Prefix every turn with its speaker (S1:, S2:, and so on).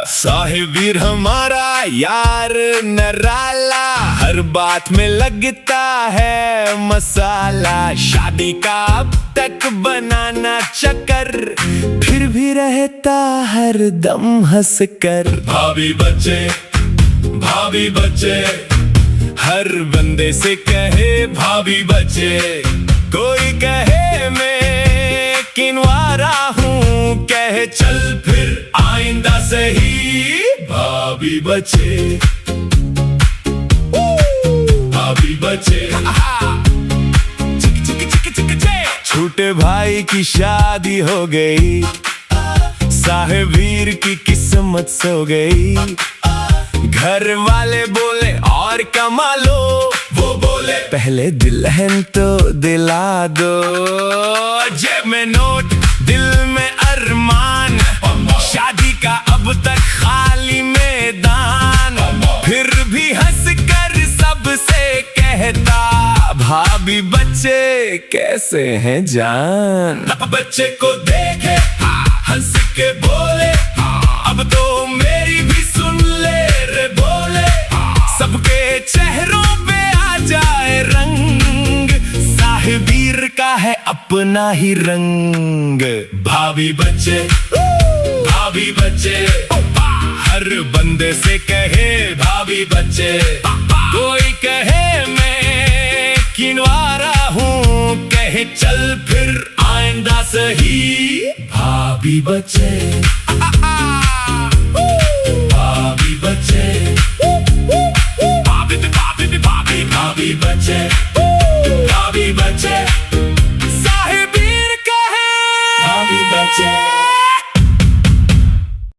S1: साहिबीर हमारा यार नराला, हर बात में लगता है मसाला। शादी का अब तक बनाना चक्कर, फिर भी रहता हर दम हंस कर। भाभी बच्चे हर बंदे से कहे भाभी बच्चे, कोई कहे मैं किनवारा हूँ, कहे चल फिर आइंदा सही। भाभी बच्चे छोटे भाई की शादी हो गई, साहिबीर की किस्मत सो गई। घर वाले बोले और कमा लो, वो बोले पहले दुल्हन तो दिला दो। जेब में नोट दिल में अरमान, शादी का अब तक खाली मैदान। फिर भी हंस कर सबसे कहता, भाभी बच्चे कैसे हैं जान। बच्चे को देखे हंस के बोले, अब तो मेरी भी सुन ले रे बोले। सबके चेहरों पे आ जाए रंग, साहिबीर का है अपना ही रंग। भाभी बच्चे हर बंदे से कहे भाभी बच्चे, कोई कहे मैं किनवारा हूँ, कहे चल फिर आइंदा सही। भाभी बच्चे भाभी बच्चे साहिबीर कहे भाभी बच्चे।